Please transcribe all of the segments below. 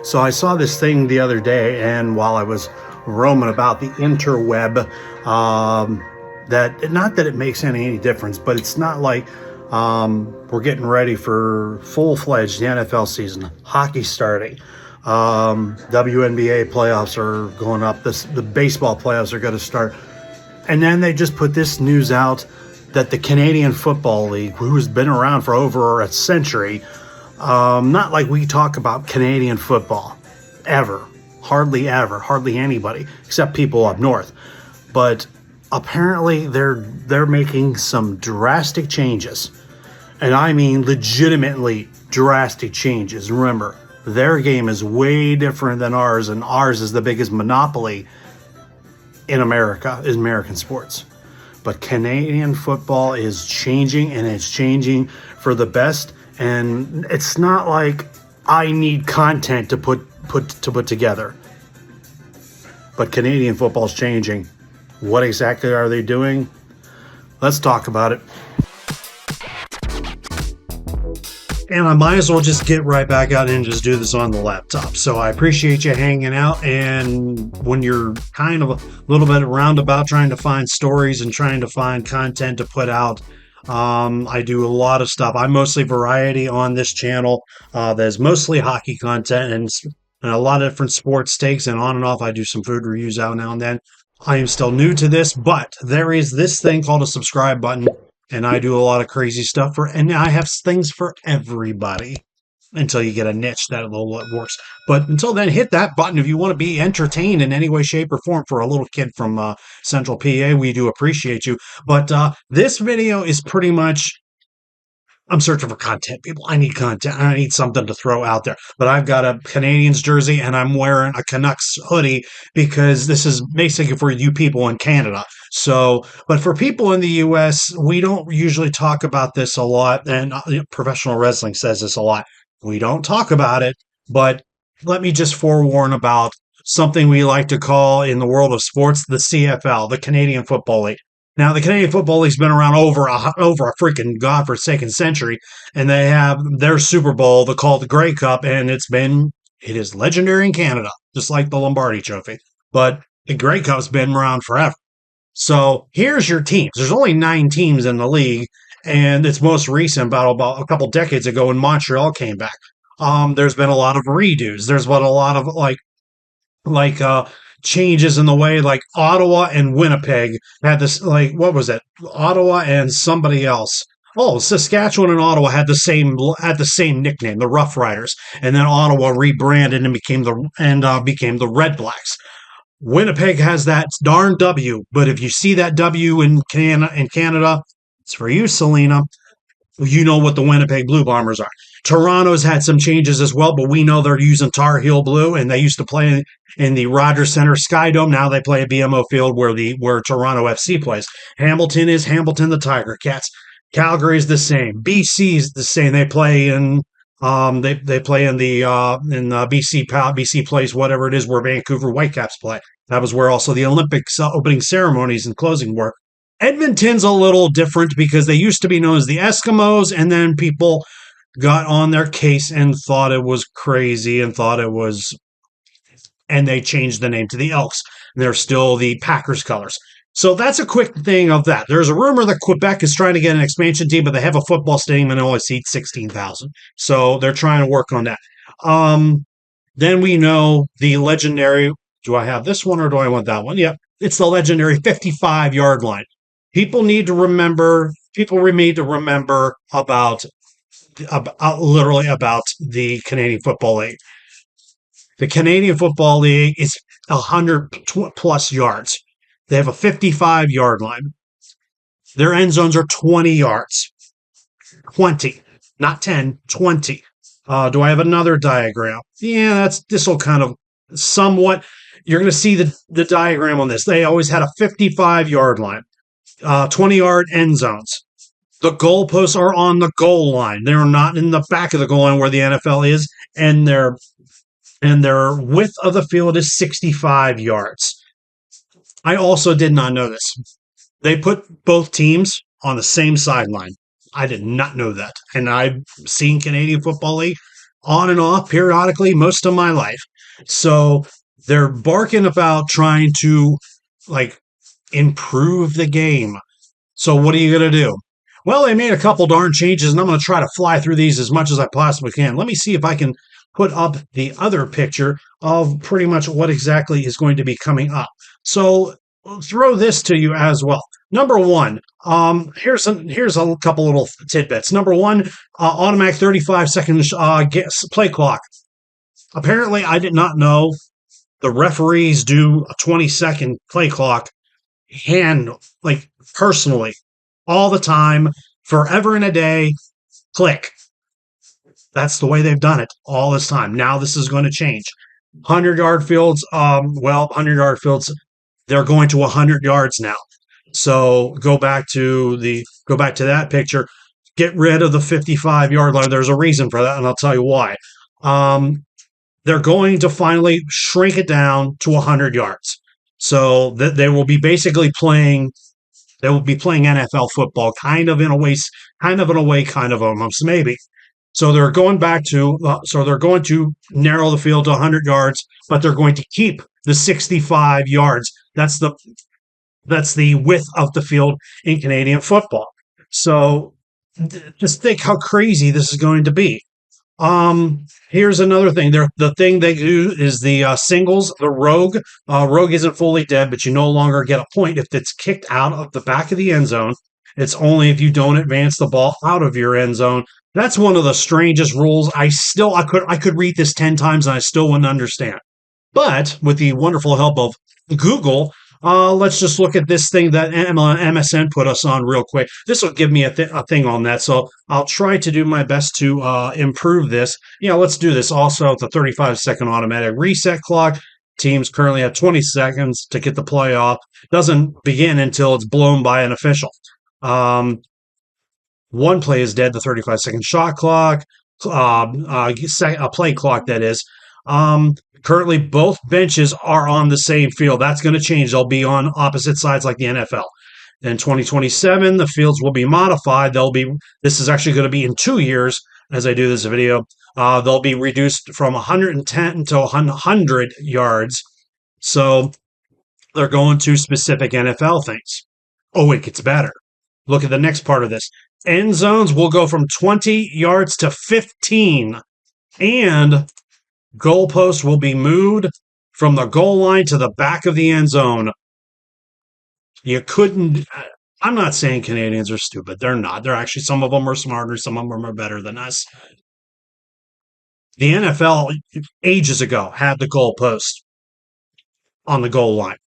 So I saw this thing the other day, and while I was roaming about the interweb, that not that it makes any difference, but it's not like we're getting ready for full-fledged NFL season, hockey starting. WNBA playoffs are going up. The baseball playoffs are going to start. And then they just put this news out that the Canadian Football League, who's been around for over a century, not like we talk about Canadian football ever, hardly anybody except people up north. But apparently they're making some drastic changes, and I mean legitimately drastic changes. Remember, their game is way different than ours, and ours is the biggest monopoly in America, is American sports. But Canadian football is changing, and it's changing for the best. And it's not like I need content to put together. But Canadian football is changing. What exactly are they doing? Let's talk about it. And I might as well just get right back out and just do this on the laptop. So I appreciate you hanging out. And when you're kind of a little bit roundabout trying to find stories and trying to find content to put out, I do a lot of stuff. I'm mostly variety on this channel. There's mostly hockey content and a lot of different sports takes, and on and off. I do some food reviews out now and then. I am still new to this, but there is this thing called a subscribe button. And I do a lot of crazy stuff and I have things for everybody until you get a niche that works. But until then, hit that button if you want to be entertained in any way, shape, or form. For a little kid from Central PA, we do appreciate you. But this video is pretty much, I'm searching for content, people. I need content. I need something to throw out there. But I've got a Canadians jersey and I'm wearing a Canucks hoodie because this is basically for you people in Canada. So, but for people in the U.S., we don't usually talk about this a lot. And professional wrestling says this a lot. We don't talk about it. But let me just forewarn about something we like to call in the world of sports the CFL, the Canadian Football League. Now, the Canadian Football League's been around over a freaking godforsaken century, and they have their Super Bowl, called the Grey Cup, and it is legendary in Canada, just like the Lombardi Trophy. But the Grey Cup's been around forever. So here's your teams. There's only 9 teams in the league, and it's most recent about a couple decades ago when Montreal came back. There's been a lot of redos. There's been a lot of changes in the way, like Ottawa and Winnipeg had this, what was it? Ottawa and somebody else. Oh, Saskatchewan and Ottawa had the same nickname, the Rough Riders, and then Ottawa rebranded and became the Red Blacks. Winnipeg has that darn W, but if you see that W in Canada, it's for you, Selena. You know what the Winnipeg Blue Bombers are. Toronto's had some changes as well, but we know they're using Tar Heel Blue, and they used to play in the Rogers Centre Sky Dome. Now they play at BMO Field where Toronto FC plays. Hamilton is Hamilton the Tiger Cats. Calgary's the same. BC's the same. They play in they play in BC Place, whatever it is, where Vancouver Whitecaps play. That was where also the Olympics opening ceremonies and closing were. Edmonton's a little different because they used to be known as the Eskimos, and then people got on their case and thought it was crazy and they changed the name to the Elks. They're still the Packers colors. So that's a quick thing of that. There's a rumor that Quebec is trying to get an expansion team, but they have a football stadium and it only seats 16,000. So they're trying to work on that. Then we know the legendary, do I have this one or do I want that one? Yep. It's the legendary 55-yard line. People need to remember about the Canadian Football League. The Canadian Football League is 100+ yards. They have a 55-yard line. Their end zones are 20 yards. 20, not 10, 20. Do I have another diagram? Yeah, this will kind of somewhat, you're going to see the diagram on this. They always had a 55-yard line. 20-yard end zones. The goalposts are on the goal line. They're not in the back of the goal line where the NFL is, and their width of the field is 65 yards. I also did not know this. They put both teams on the same sideline. I did not know that. And I've seen Canadian Football League on and off periodically most of my life. So they're barking about trying to like improve the game. So what are you going to do? Well, they made a couple darn changes, and I'm going to try to fly through these as much as I possibly can. Let me see if I can put up the other picture of pretty much what exactly is going to be coming up. So I'll throw this to you as well. Number one, here's a couple little tidbits. Number one, automatic 35-second play clock. Apparently, I did not know the referees do a 20-second play clock hand, like personally, all the time, forever and a day. Click. That's the way they've done it all this time. Now this is going to change. 100-yard fields, 100-yard fields, they're going to 100 yards now. So go back to that picture. Get rid of the 55-yard line. There's a reason for that, and I'll tell you why. They're going to finally shrink it down to 100 yards. So that they will be basically playing. They will be playing NFL football, kind of in a way, almost maybe. So they're going back to. So they're going to narrow the field to 100 yards, but they're going to keep the 65 yards. That's the width of the field in Canadian football. So just think how crazy this is going to be. Here's another thing. The thing they do is the singles, the rogue. Rogue isn't fully dead, but you no longer get a point if it's kicked out of the back of the end zone. It's only if you don't advance the ball out of your end zone. That's one of the strangest rules. I could read this 10 times and I still wouldn't understand. But with the wonderful help of Google, let's just look at this thing that MSN put us on real quick. This will give me a thing on that, so I'll try to do my best to improve this. Let's do this. Also, the 35-second automatic reset clock. Teams currently have 20 seconds to get the play off. Doesn't begin until it's blown by an official. One play is dead. The 35-second shot clock, a play clock that is. Currently, both benches are on the same field. That's going to change. They'll be on opposite sides like the NFL. In 2027, the fields will be modified. This is actually going to be in 2 years as I do this video. They'll be reduced from 110 to 100 yards. So they're going to specific NFL things. Oh, it gets better. Look at the next part of this. End zones will go from 20 yards to 15. And goalposts will be moved from the goal line to the back of the end zone. I'm not saying Canadians are stupid. They're not. They're actually, some of them are smarter. Some of them are better than us. The NFL ages ago had the goalpost on the goal line.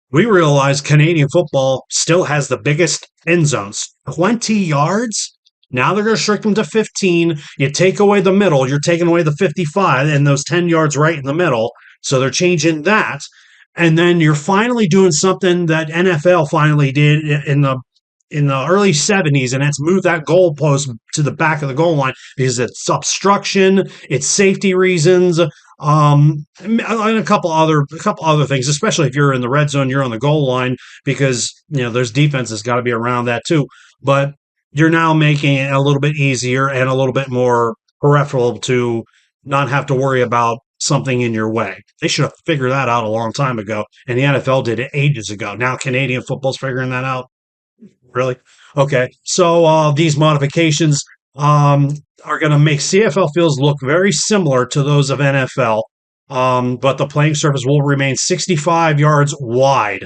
We realize Canadian football still has the biggest end zones, 20 yards. Now they're going to shrink them to 15. You take away the middle. You're taking away the 55 and those 10 yards right in the middle. So they're changing that. And then you're finally doing something that NFL finally did in the early 70s, and that's move that goalpost to the back of the goal line because it's obstruction, it's safety reasons, and a couple other things, especially if you're in the red zone, you're on the goal line because there's defense that's got to be around that too. But you're now making it a little bit easier and a little bit more peripheral to not have to worry about something in your way. They should have figured that out a long time ago, and the NFL did it ages ago. Now Canadian football's figuring that out. Really? Okay. So these modifications are going to make CFL fields look very similar to those of NFL, but the playing surface will remain 65 yards wide.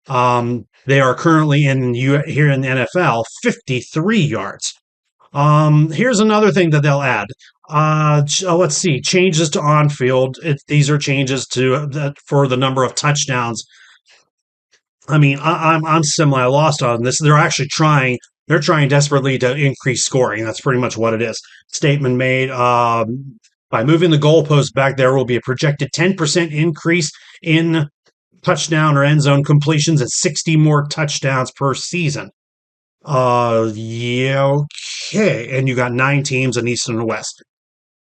They are currently here in the NFL 53 yards. Here's another thing that they'll add. Let's see. Changes to on-field. These are changes for the number of touchdowns. I mean, I'm semi lost on this. They're actually trying. They're trying desperately to increase scoring. That's pretty much what it is. Statement made. By moving the goalpost back, there will be a projected 10% increase in touchdown or end zone completions and 60 more touchdowns per season. Yeah, okay. And you got 9 teams in East and the West.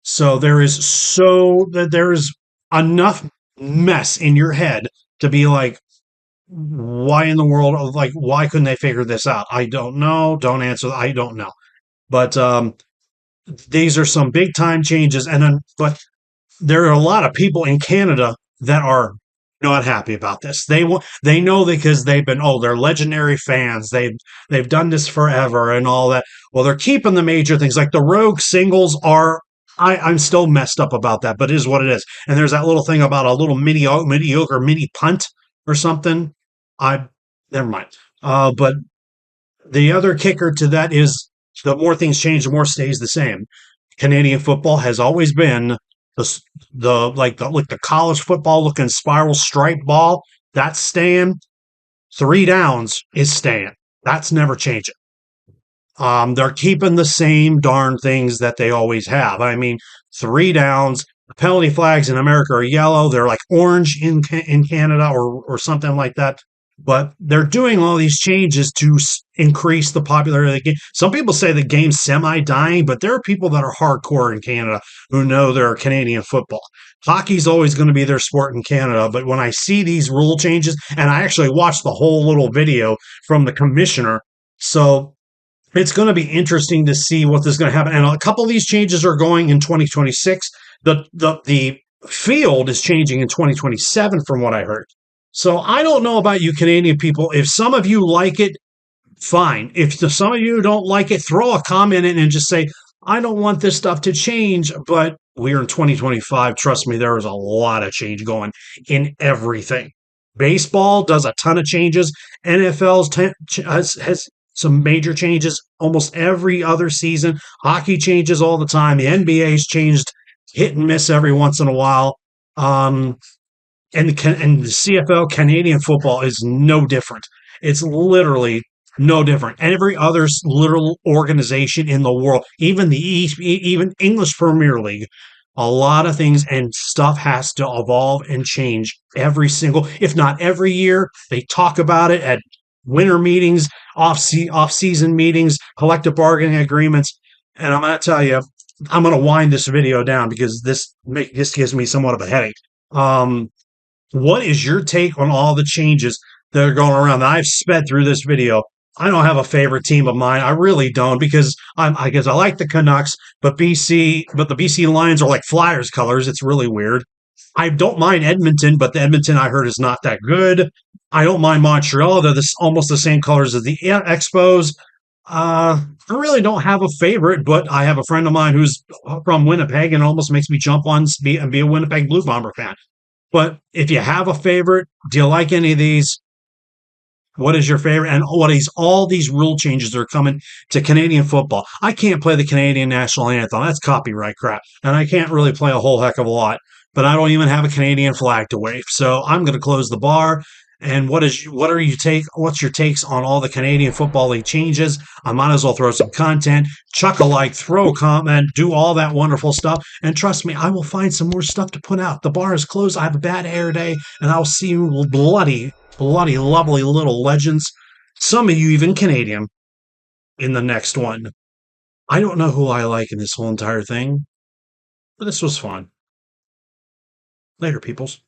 So there is enough mess in your head to be like, why in the world? Like, why couldn't they figure this out? I don't know. Don't answer. I don't know. But these are some big time changes, and then but there are a lot of people in Canada that are not happy about this. They know because they've been they're legendary fans. They've done this forever and all that. Well, they're keeping the major things like the rogue singles are. I'm still messed up about that, but it is what it is. And there's that little thing about a little mediocre mini punt or something. I Never mind. But the other kicker to that is the more things change, the more stays the same. Canadian football has always been the the college football looking spiral stripe ball. That's staying. Three downs is staying. That's never changing. They're keeping the same darn things that they always have. I mean, three downs. The penalty flags in America are yellow. They're like orange in Canada or something like that. But they're doing all these changes to increase the popularity of the game. Some people say the game's semi-dying, but there are people that are hardcore in Canada who know their Canadian football. Hockey's always going to be their sport in Canada, but when I see these rule changes, and I actually watched the whole little video from the commissioner, so it's going to be interesting to see what is going to happen. And a couple of these changes are going in 2026. The field is changing in 2027 from what I heard. So I don't know about you Canadian people. If some of you like it, fine. If some of you don't like it, throw a comment in and just say, I don't want this stuff to change, but we're in 2025. Trust me, there is a lot of change going in everything. Baseball does a ton of changes. has some major changes almost every other season. Hockey changes all the time. The NBA's changed hit and miss every once in a while. And the CFL Canadian football is no different. It's literally no different. Every other little organization in the world, even even English Premier League, a lot of things and stuff has to evolve and change every single, if not every year. They talk about it at winter meetings, off-season meetings, collective bargaining agreements. And I'm going to tell you, I'm going to wind this video down because this gives me somewhat of a headache. What is your take on all the changes that are going around? I've sped through this video. I don't have a favorite team of mine. I really don't because I guess I like the Canucks, but the BC Lions are like Flyers colors. It's really weird. I don't mind Edmonton, but the Edmonton I heard is not that good. I don't mind Montreal. They're almost the same colors as the Expos. I really don't have a favorite, but I have a friend of mine who's from Winnipeg and it almost makes me jump on and be a Winnipeg Blue Bomber fan. But if you have a favorite, do you like any of these? What is your favorite? And what is all these rule changes that are coming to Canadian football? I can't play the Canadian national anthem. That's copyright crap. And I can't really play a whole heck of a lot. But I don't even have a Canadian flag to wave. So I'm going to close the bar. And what's your takes on all the Canadian Football League changes? I might as well throw some content, chuck a like, throw a comment, do all that wonderful stuff. And trust me, I will find some more stuff to put out. The bar is closed. I have a bad hair day, and I'll see you bloody, lovely little legends. Some of you even Canadian in the next one. I don't know who I like in this whole entire thing, but this was fun. Later, peoples.